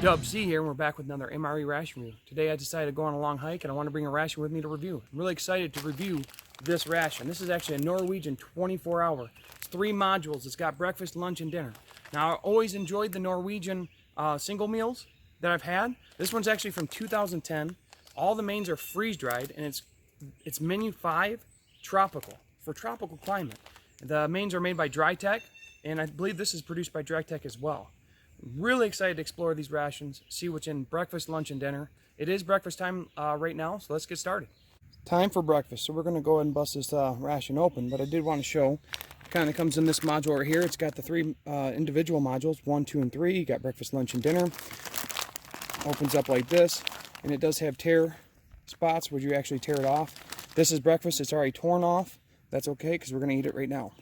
Dub C here, and we're back with another MRE ration review. Today I decided to go on a long hike and I want to bring a ration with me to review. I'm really excited to review this ration. This is actually a Norwegian 24-hour. It's 3 modules. It's got breakfast, lunch, and dinner. Now, I always enjoyed the Norwegian single meals that I've had. This one's actually from 2010. All the mains are freeze-dried, and it's menu 5, tropical, for tropical climate. The mains are made by Dry Tech, and I believe this is produced by Dry Tech as well. Really excited to explore these rations, see what's in breakfast, lunch, and dinner. It is breakfast time right now, so let's get started. Time for breakfast, so we're going to go ahead and bust this ration open, but I did want to show, it kind of comes in this module right here. It's got the 3 individual modules, 1, 2, and 3. You got breakfast, lunch, and dinner. Opens up like this, and it does have tear spots where you actually tear it off. This is breakfast. It's already torn off. That's okay, because we're going to eat it right now.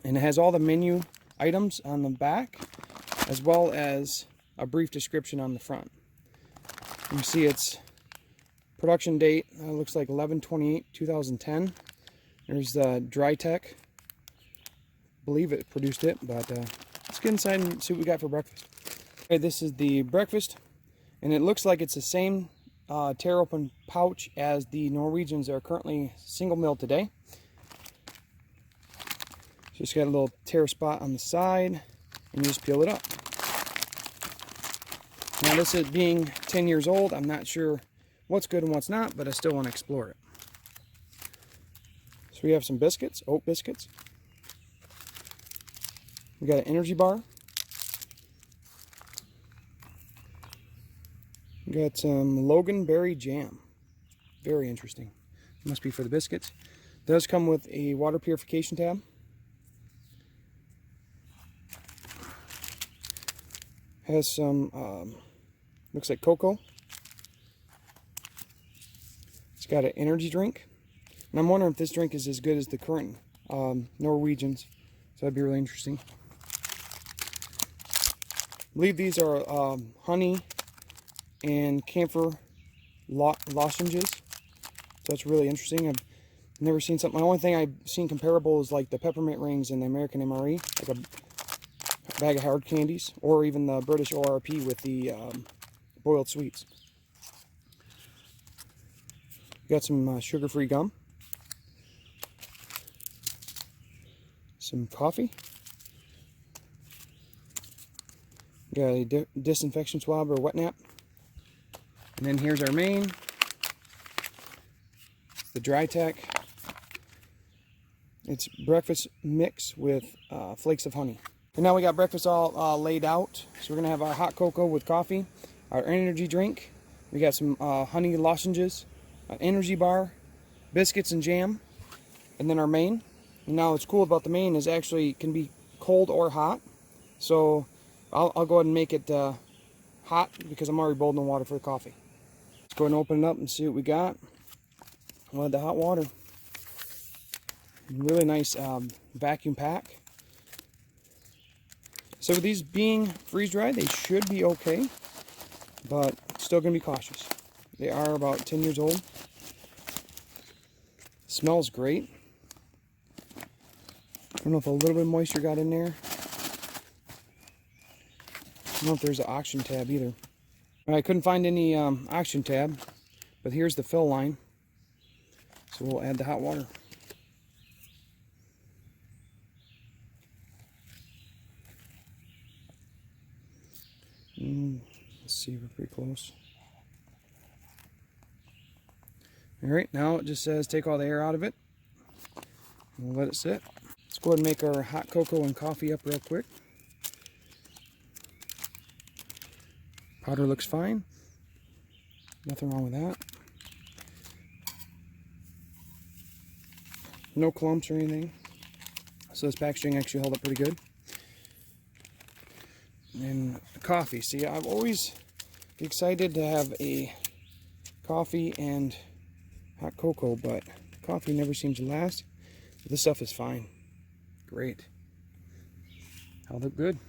And it has all the menu items on the back, as well as a brief description on the front. You can see its production date, looks like 11/28/2010. There's the Dry Tech. I believe it produced it, but let's get inside and see what we got for breakfast. Okay, this is the breakfast, and it looks like it's the same tear open pouch as the Norwegians that are currently single milled today. Just got a little tear spot on the side, and you just peel it up. Now, this is being 10 years old, I'm not sure what's good and what's not, but I still want to explore it. So we have some biscuits, oat biscuits. We got an energy bar. We got some Loganberry jam. Very interesting. Must be for the biscuits. It does come with a water purification tab. Has some, looks like cocoa. It's got an energy drink. And I'm wondering if this drink is as good as the current Norwegians. So that'd be really interesting. I believe these are honey and camphor lozenges. So that's really interesting. I've never seen something. The only thing I've seen comparable is like the peppermint rings in the American MRE. Like a bag of hard candies, or even the British ORP with the boiled sweets. Got some sugar-free gum, some coffee, got a disinfection swab or wet nap, and then here's our main. It's the Dry Tech. It's breakfast mix with flakes of honey. And now we got breakfast all laid out. So we're going to have our hot cocoa with coffee, our energy drink. We got some honey lozenges, an energy bar, biscuits and jam, and then our main. And now what's cool about the main is actually it can be cold or hot. So I'll go ahead and make it hot because I'm already boiling the water for the coffee. Let's go ahead and open it up and see what we got. We'll add the hot water. Really nice vacuum pack. So with these being freeze-dried, they should be okay, but still going to be cautious. They are about 10 years old. Smells great. I don't know if a little bit of moisture got in there. I don't know if there's an oxygen tab either. I couldn't find any oxygen tab, but here's the fill line. So we'll add the hot water. Let's see, we're pretty close. Alright, now it just says take all the air out of it. We'll let it sit. Let's go ahead and make our hot cocoa and coffee up real quick. Powder looks fine. Nothing wrong with that. No clumps or anything. So this packaging actually held up pretty good. And coffee. See, I've always been excited to have a coffee and hot cocoa, but coffee never seems to last. This stuff is fine. Great. Held up good.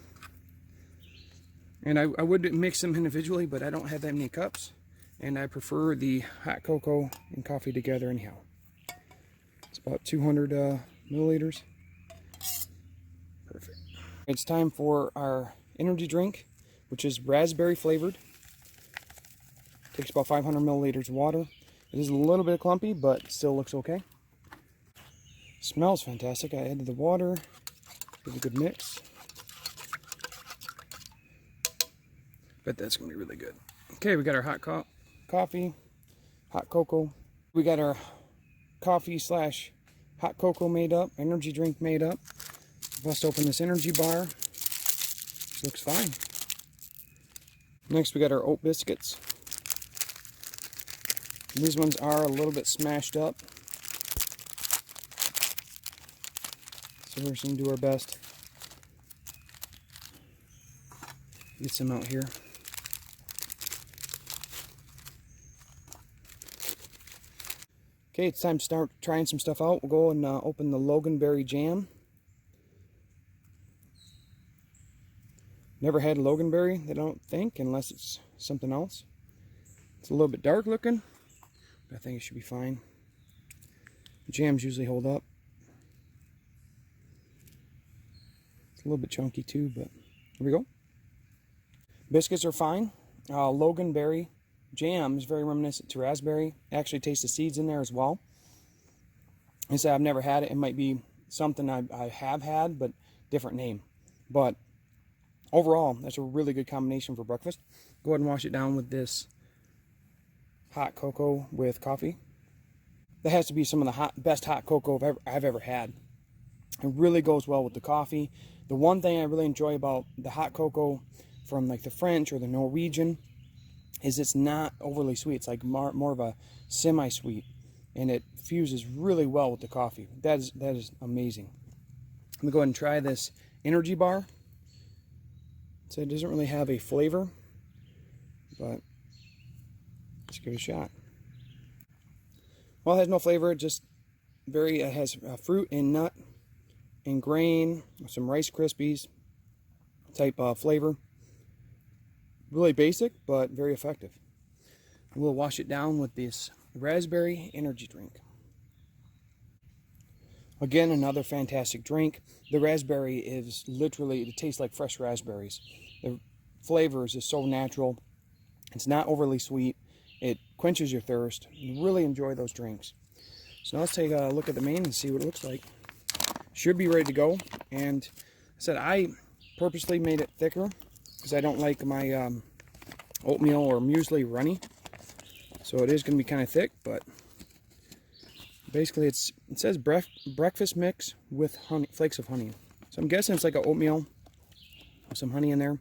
And I would mix them individually, but I don't have that many cups. And I prefer the hot cocoa and coffee together anyhow. It's about 200 milliliters. Perfect. It's time for our energy drink. which is raspberry flavored. Takes about 500 milliliters of water. It is a little bit clumpy, but still looks okay. Smells fantastic. I added the water. Give it a good mix. Bet that's going to be really good. Okay, we got our hot coffee, hot cocoa. We got our coffee slash hot cocoa made up, energy drink made up. Bust open this energy bar. Looks fine. Next we got our oat biscuits. And these ones are a little bit smashed up. So we're just going to do our best. Get some out here. Okay, it's time to start trying some stuff out. We'll go and open the Loganberry jam. Never had Loganberry, I don't think, unless it's something else. It's a little bit dark looking, but I think it should be fine. Jams usually hold up. It's a little bit chunky too, but here we go. Biscuits are fine. Loganberry jam is very reminiscent to raspberry. Actually tastes the seeds in there as well. I said I've never had it. It might be something I have had, but different name. But overall, that's a really good combination for breakfast. Go ahead and wash it down with this hot cocoa with coffee. That has to be some of the best hot cocoa I've ever had. It really goes well with the coffee. The one thing I really enjoy about the hot cocoa from like the French or the Norwegian is it's not overly sweet. It's like more of a semi-sweet, and it fuses really well with the coffee. That is amazing. I'm gonna go ahead and try this energy bar. So it doesn't really have a flavor, but let's give it a shot. Well, it has no flavor. It just it has fruit and nut and grain, some Rice Krispies type flavor. Really basic, but very effective. We'll wash it down with this raspberry energy drink. Again, another fantastic drink. The raspberry is literally, it tastes like fresh raspberries. The flavor is just so natural. It's not overly sweet. It quenches your thirst. You really enjoy those drinks. So now let's take a look at the main and see what it looks like. Should be ready to go. And I said I purposely made it thicker because I don't like my oatmeal or muesli runny. So it is going to be kind of thick, but basically it says breakfast mix with honey, flakes of honey. So I'm guessing it's like an oatmeal with some honey in there.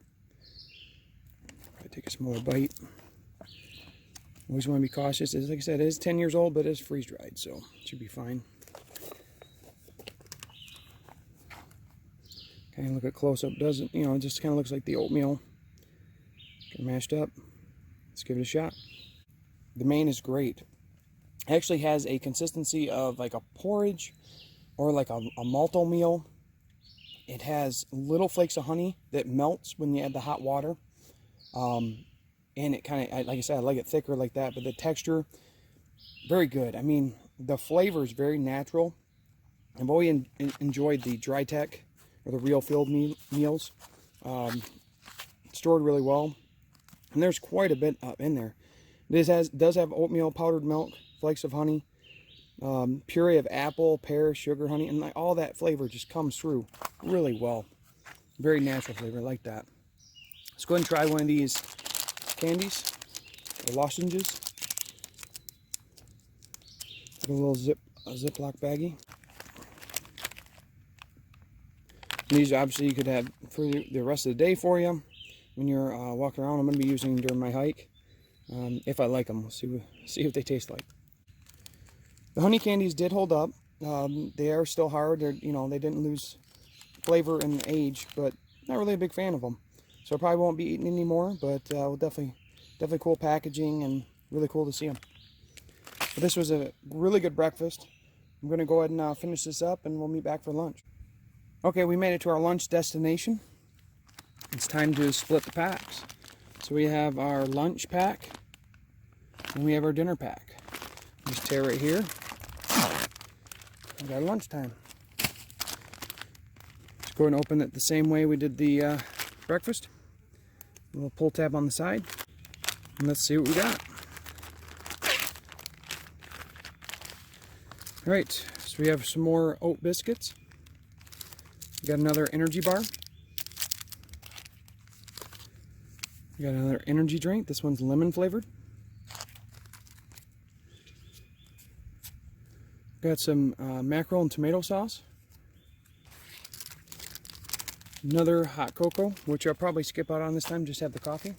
I take a smaller bite. Always want to be cautious. Like I said, it is 10 years old, but it is freeze dried, so it should be fine. Okay, look at close up. Doesn't, you know, it just kind of looks like the oatmeal. Get mashed up. Let's give it a shot. The main is great. It actually has a consistency of like a porridge or like a malto meal. It has little flakes of honey that melts when you add the hot water. And it kind of, like I said, I like it thicker like that, but the texture, very good. I mean, the flavor is very natural. I've always enjoyed the dry tech or the real field meals. Stored really well. And there's quite a bit up in there. This does have oatmeal, powdered milk, flakes of honey, puree of apple, pear, sugar, honey, and like all that flavor just comes through really well. Very natural flavor, I like that. Let's go ahead and try one of these candies or lozenges. A little Ziploc baggie. And these obviously you could have for the rest of the day for you when you're walking around. I'm going to be using them during my hike. If I like them, we'll see what they taste like. The honey candies did hold up. They are still hard. They're, you know, they didn't lose flavor and age, but not really a big fan of them. So I probably won't be eating anymore, but we'll definitely cool packaging and really cool to see them. But this was a really good breakfast. I'm going to go ahead and finish this up, and we'll meet back for lunch. Okay, we made it to our lunch destination. It's time to split the packs. So we have our lunch pack, and we have our dinner pack. Just tear right here. We got lunchtime. Let's go ahead and open it the same way we did the breakfast. A little pull tab on the side. And let's see what we got. Alright, so we have some more oat biscuits. We got another energy bar. We got another energy drink. This one's lemon flavored. Got some mackerel and tomato sauce. Another hot cocoa, which I'll probably skip out on this time, just have the coffee.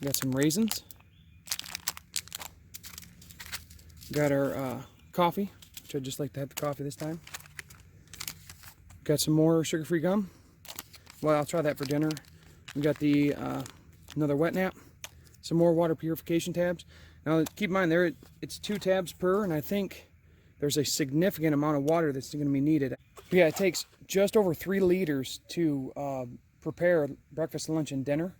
Got some raisins. Got our coffee, which I'd just like to have the coffee this time. Got some more sugar-free gum. Well, I'll try that for dinner. We got the another wet nap. Some more water purification tabs. Now keep in mind it's 2 tabs per, and I think there's a significant amount of water that's going to be needed. But yeah, it takes just over 3 liters to prepare breakfast, lunch, and dinner.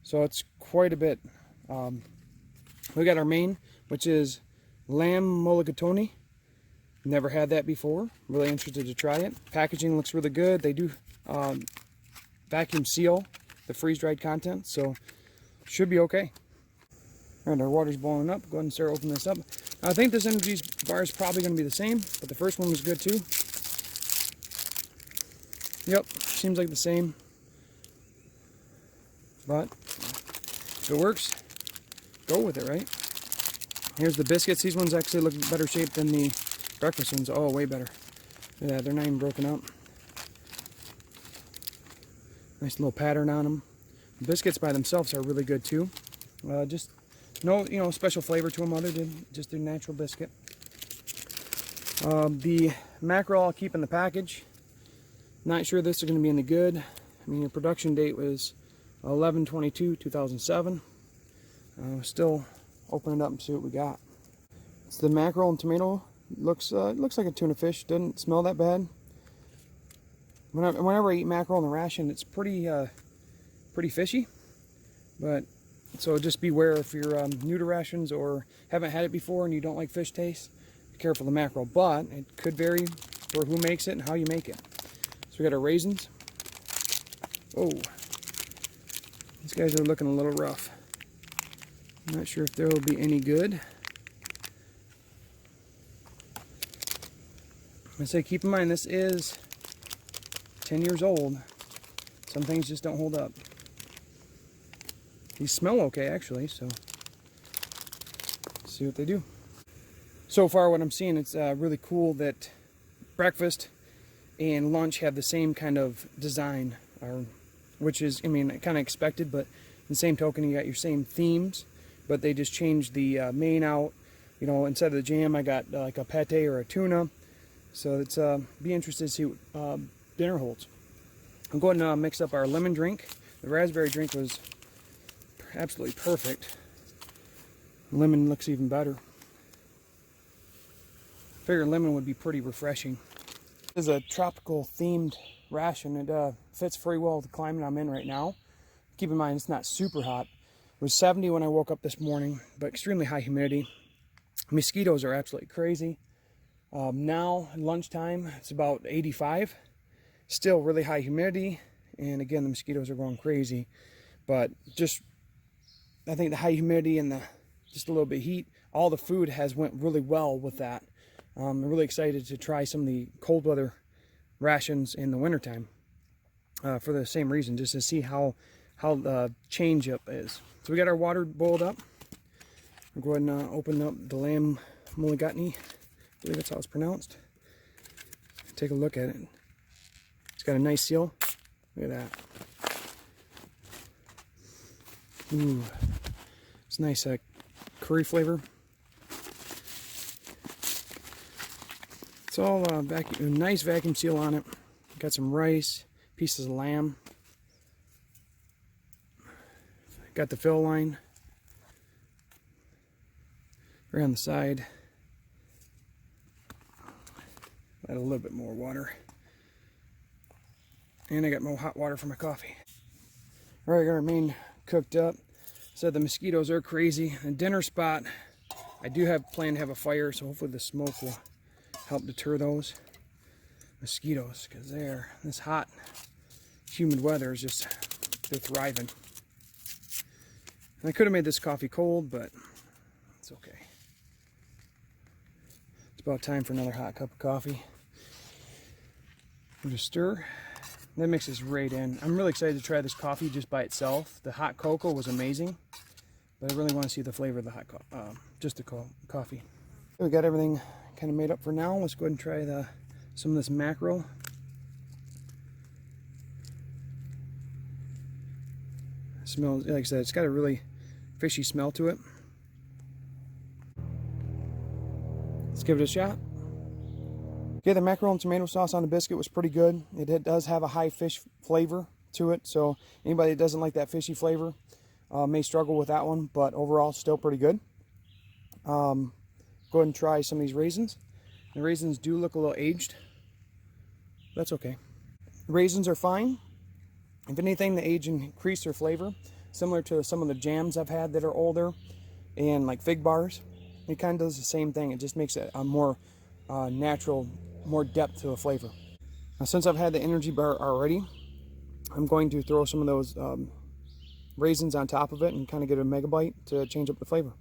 So it's quite a bit. We got our main, which is lamb mulligatawny. Never had that before. Really interested to try it. Packaging looks really good. They do vacuum seal the freeze-dried content, so should be okay. All right, our water's boiling up. Go ahead and start opening this up. Now, I think this energy bar is probably going to be the same, but the first one was good too. Yep, seems like the same. But if it works, go with it, right? Here's the biscuits. These ones actually look better shaped than the breakfast ones. Oh, way better. Look at that, they're not even broken up. Nice little pattern on them. The biscuits by themselves are really good too. Just no, special flavor to them other than just their natural biscuit. The mackerel I'll keep in the package. Not sure this is going to be any good. I mean, your production date was 11/22/2007. Still open it up and see what we got. It's the mackerel and tomato. Looks like a tuna fish. Doesn't smell that bad. Whenever I eat mackerel in the ration, it's pretty fishy. But so just beware if you're new to rations or haven't had it before and you don't like fish taste. Be careful of the mackerel, but it could vary for who makes it and how you make it. So we got our raisins. Oh, these guys are looking a little rough. I'm not sure if they'll be any good. I say keep in mind this is 10 years old. Some things just don't hold up. These smell okay actually, so let's see what they do. So far what I'm seeing, it's really cool that breakfast and lunch have the same kind of design, which is, I mean, kind of expected, but in the same token you got your same themes, but they just changed the main out. You know, instead of the jam I got like a pate or a tuna. So it's be interested to see what dinner holds. I'm going to mix up our lemon drink. The raspberry drink was absolutely perfect. Lemon looks even better. I figured lemon would be pretty refreshing. This is a tropical themed ration. It fits very well with the climate I'm in right now. Keep in mind it's not super hot. It was 70 when I woke up this morning, but extremely high humidity. Mosquitoes are absolutely crazy. Now, lunchtime, it's about 85. Still really high humidity, and again, the mosquitoes are going crazy. But just, I think the high humidity and just a little bit of heat, all the food has went really well with that. I'm really excited to try some of the cold weather rations in the wintertime for the same reason, just to see how the change up is. So we got our water boiled up. We'll go ahead and open up the lamb mulligatawny. I believe that's how it's pronounced. Take a look at it. It's got a nice seal. Look at that. Ooh, it's nice curry flavor. It's all nice vacuum seal on it. Got some rice, pieces of lamb. Got the fill line right on the side. Add a little bit more water. And I got more hot water for my coffee. All right, I got our main cooked up. So the mosquitoes are crazy. The dinner spot, I do have planned to have a fire, so hopefully the smoke will help deter those mosquitoes, because this hot, humid weather is just, they're thriving. I could have made this coffee cold, but it's okay. It's about time for another hot cup of coffee. And just stir. That mixes right in. I'm really excited to try this coffee just by itself. The hot cocoa was amazing, but I really want to see the flavor of the hot just the coffee. We got everything kind of made up for now. Let's go ahead and try some of this mackerel. Smells, like I said, it's got a really fishy smell to it. Let's give it a shot. Okay, the mackerel and tomato sauce on the biscuit was pretty good. It does have a high fish flavor to it, so anybody that doesn't like that fishy flavor may struggle with that one, but overall still pretty good. Go ahead and try some of these raisins. The raisins do look a little aged. That's okay. The raisins are fine. If anything, the age increased their flavor, similar to some of the jams I've had that are older, and like fig bars. It kind of does the same thing. It just makes it a more natural, more depth to the flavor. Now, since I've had the energy bar already, I'm going to throw some of those raisins on top of it and kind of get a mega bite to change up the flavor.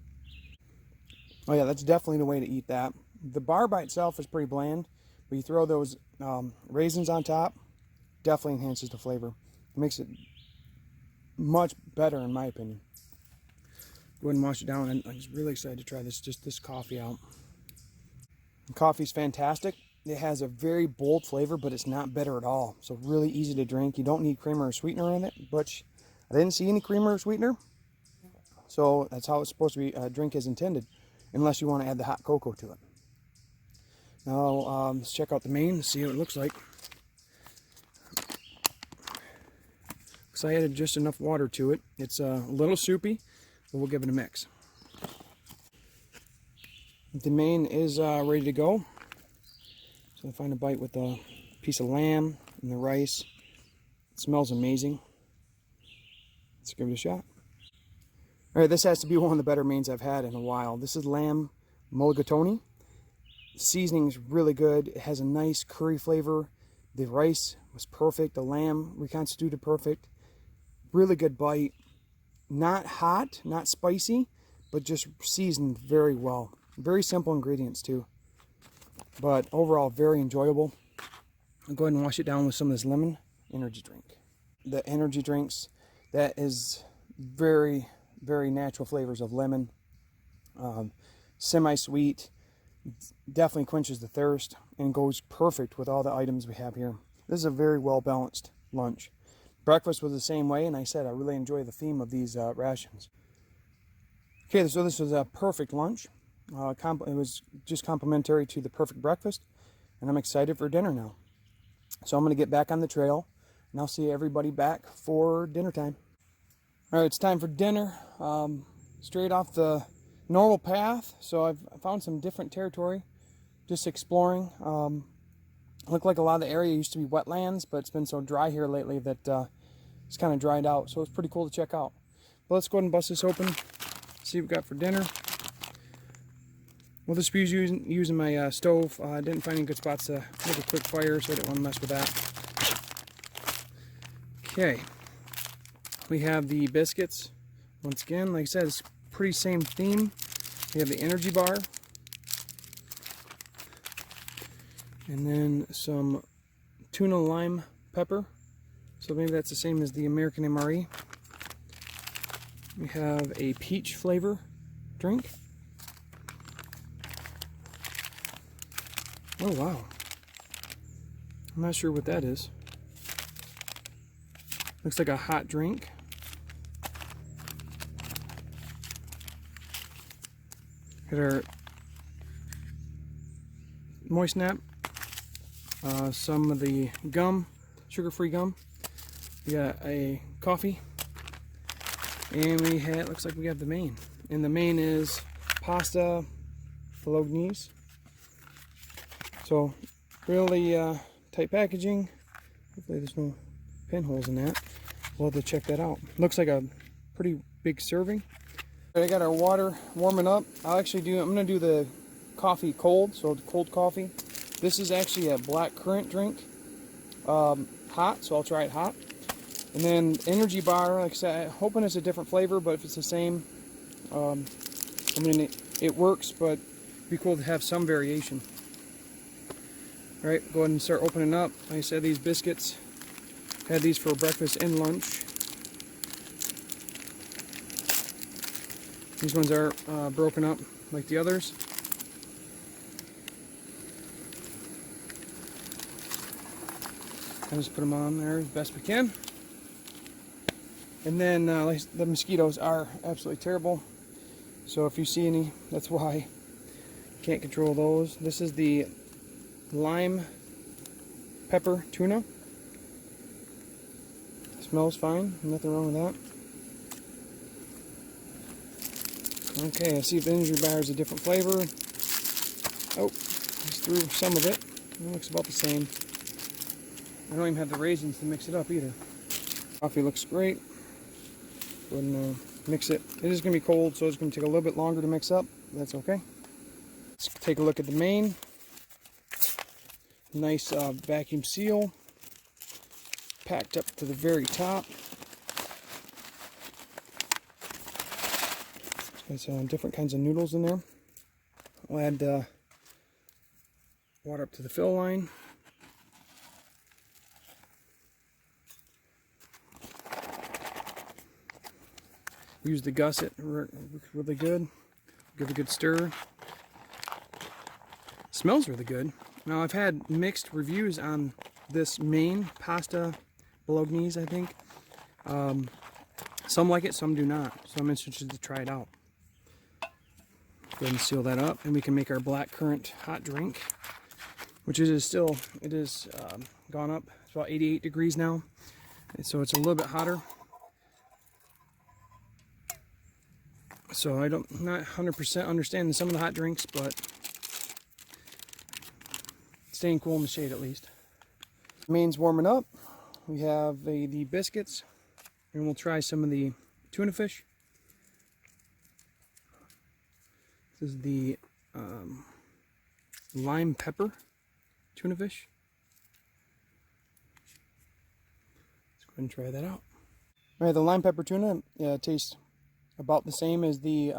Oh yeah, that's definitely the way to eat that. The bar by itself is pretty bland, but you throw those raisins on top, definitely enhances the flavor. It makes it much better in my opinion. Go ahead and wash it down, and I'm just really excited to try this coffee out. The coffee's fantastic. It has a very bold flavor, but it's not bitter at all. So really easy to drink. You don't need creamer or sweetener in it, but I didn't see any creamer or sweetener. So that's how it's supposed to be a drink as intended, unless you want to add the hot cocoa to it. Now let's check out the main and see what it looks like. Because I added just enough water to it. It's a little soupy, but we'll give it a mix. The main is ready to go. So I find a bite with a piece of lamb and the rice. It smells amazing. Let's give it a shot. All right, this has to be one of the better mains I've had in a while. This is lamb mulligatawny. The seasoning is really good. It has a nice curry flavor. The rice was perfect. The lamb reconstituted perfect. Really good bite. Not hot, not spicy, but just seasoned very well. Very simple ingredients too, but overall very enjoyable. I'll go ahead and wash it down with some of this lemon energy drink. The energy drinks, that is very, very natural flavors of lemon. Semi-sweet, definitely quenches the thirst and goes perfect with all the items we have here. This is a very well balanced lunch. Breakfast was the same way, and I said I really enjoy the theme of these rations. Okay, so this was a perfect lunch. It was just complimentary to the perfect breakfast, and I'm excited for dinner now. So I'm going to get back on the trail, and I'll see everybody back for dinner time. All right, it's time for dinner. Straight off the normal path, so I've found some different territory, just exploring. Looked like a lot of the area used to be wetlands, but it's been so dry here lately that it's kind of dried out, so it's pretty cool to check out. But let's go ahead and bust this open, see what we got for dinner. We'll just be using my stove. I didn't find any good spots to make a quick fire, so I didn't want to mess with that. Okay, we have the biscuits. Once again, like I said, it's pretty same theme. We have the energy bar. And then some tuna lime pepper. So maybe that's the same as the American MRE. We have a peach flavor drink. Oh wow. I'm not sure what that is. Looks like a hot drink. Got our Moist Nap. Some of the gum, sugar-free gum. We got a coffee. And we had, looks like we have the main. And the main is pasta bolognese. So really tight packaging. Hopefully there's no pinholes in that. We'll have to check that out. Looks like a pretty big serving. I got our water warming up. I'm gonna do the coffee cold, so cold coffee. This is actually a black currant drink, hot, so I'll try it hot. And then energy bar, like I said, I'm hoping it's a different flavor, but if it's the same, I mean, it works, but it'd be cool to have some variation. All right, go ahead and start opening up. Like I said, these biscuits, had these for breakfast and lunch. These ones are broken up like the others. I just put them on there as best we can. And then like the mosquitoes are absolutely terrible. So if you see any, that's why. Can't control those. This is the lime pepper tuna. Smells fine, nothing wrong with that. Okay, let's see if the energy bar is a different flavor. Oh, just threw some of it. It looks about the same. I don't even have the raisins to mix it up either. Coffee looks great. Go ahead and mix it. It is going to be cold, so it's going to take a little bit longer to mix up. That's okay. Let's take a look at the main. Nice vacuum seal. Packed up to the very top. It's got different kinds of noodles in there. I'll add water up to the fill line. Use the gusset really good. Give it a good stir. Smells really good. Now I've had mixed reviews on this main pasta bolognese, I think. Some like it, some do not. So I'm interested to try it out. Go ahead and seal that up, and we can make our black currant hot drink, which is still, it is gone up. It's about 88 degrees now, and so it's a little bit hotter. So I don't, not 100% understand some of the hot drinks, but staying cool in the shade at least. Main's warming up. We have the biscuits, and we'll try some of the tuna fish. This is the lime pepper tuna fish. Let's go ahead and try that out. All right, the lime pepper tuna tastes about the same as the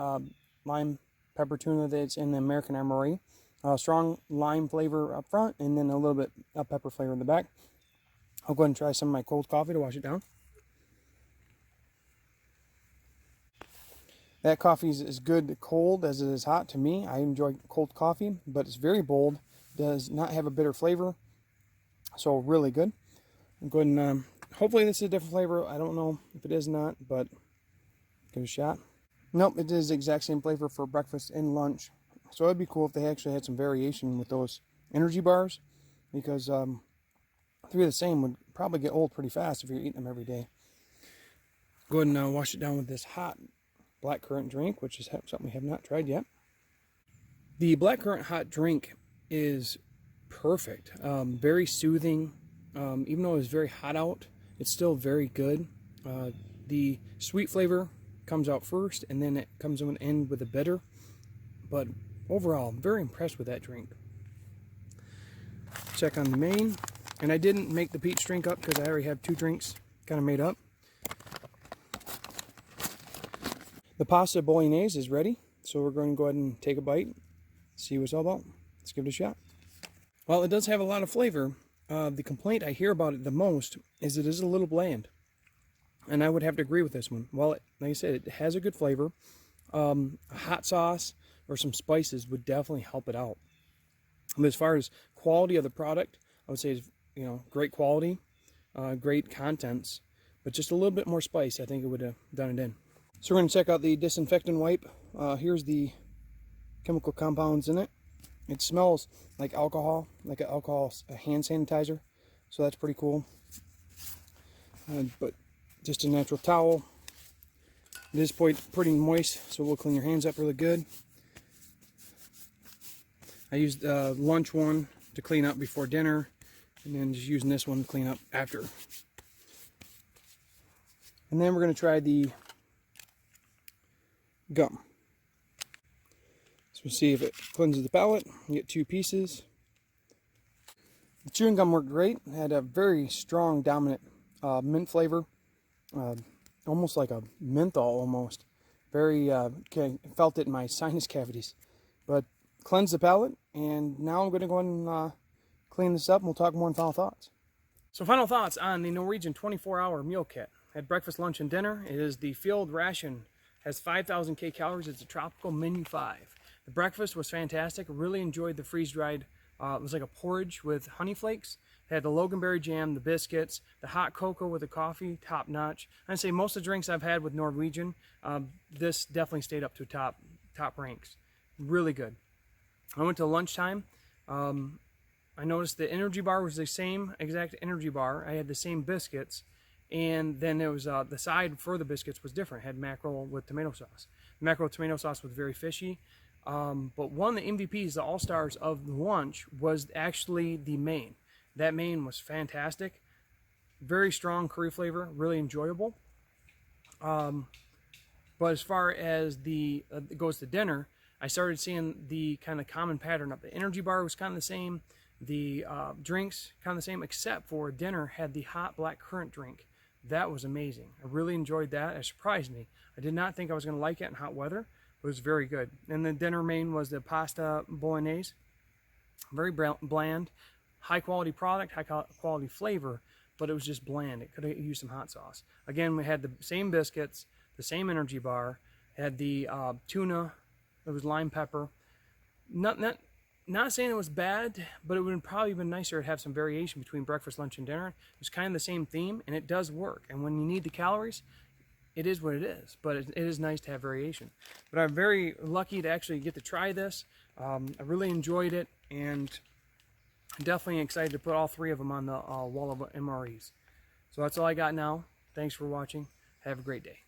lime pepper tuna that's in the American MRE. Strong lime flavor up front, and then a little bit of pepper flavor in the back. I'll go ahead and try some of my cold coffee to wash it down. That coffee is as good cold as it is hot to me. I enjoy cold coffee, but it's very bold. Does not have a bitter flavor, so really good. I'm going to hopefully this is a different flavor. I don't know if it is not, but give it a shot. Nope, it is the exact same flavor for breakfast and lunch. So it'd be cool if they actually had some variation with those energy bars, because three of the same would probably get old pretty fast if you're eating them every day. Go ahead and wash it down with this hot blackcurrant drink, which is something we have not tried yet. The blackcurrant hot drink is perfect. Very soothing. Even though it's very hot out, it's still very good. The sweet flavor comes out first, and then it comes in with the bitter. But overall, I'm very impressed with that drink. Check on the main. And I didn't make the peach drink up because I already have two drinks kind of made up. The pasta bolognese is ready, so we're going to go ahead and take a bite, see what it's all about. Let's give it a shot. While it does have a lot of flavor, the complaint I hear about it the most is it is a little bland. And I would have to agree with this one. While, like I said, it has a good flavor, a hot sauce or some spices would definitely help it out. But as far as quality of the product, I would say it's, great quality, great contents, but just a little bit more spice, I think it would have done it in. So we're going to check out the disinfectant wipe. Here's the chemical compounds in it. It smells like alcohol, like an alcohol hand sanitizer, so that's pretty cool. But just a natural towel. It is pretty moist, so we'll clean your hands up really good. I used the lunch one to clean up before dinner, and then just using this one to clean up after. And then we're going to try the gum. So we'll see if it cleanses the palate. You get two pieces. The chewing gum worked great. It had a very strong, dominant mint flavor. almost like a menthol almost. Very, felt it in my sinus cavities. But cleanse the palate, and now I'm going to go ahead and clean this up, and we'll talk more in final thoughts. So final thoughts on the Norwegian 24-hour meal kit. Had breakfast, lunch, and dinner. It is the field ration. Has 5,000 kcal. It's a tropical menu 5. The breakfast was fantastic. Really enjoyed the freeze-dried. It was like a porridge with honey flakes. It had the loganberry jam, the biscuits, the hot cocoa with the coffee, top notch. I'd say most of the drinks I've had with Norwegian, this definitely stayed up to top ranks. Really good. I went to lunchtime. I noticed the energy bar was the same exact energy bar. I had the same biscuits, and then there was the side for the biscuits was different. It had mackerel with tomato sauce. The mackerel with tomato sauce was very fishy. But one of the MVPs, the all-stars of the lunch, was actually the main. That main was fantastic. Very strong curry flavor, really enjoyable. But as far as it goes to dinner, I started seeing the kind of common pattern of the energy bar was kind of the same. The drinks kind of the same, except for dinner had the hot black currant drink. That was amazing. I really enjoyed that. It surprised me. I did not think I was going to like it in hot weather. It was very good. And the dinner main was the pasta bolognese. Very bland. High quality product, high quality flavor, but it was just bland. It could have used some hot sauce. Again, we had the same biscuits, the same energy bar, had the tuna, there was lime pepper. Not saying it was bad, but it would have probably been nicer to have some variation between breakfast, lunch, and dinner. It's kind of the same theme, and it does work. And when you need the calories, it is what it is, but it is nice to have variation. But I'm very lucky to actually get to try this. I really enjoyed it, and definitely excited to put all 3 of them on the wall of MREs. So that's all I got now. Thanks for watching. Have a great day.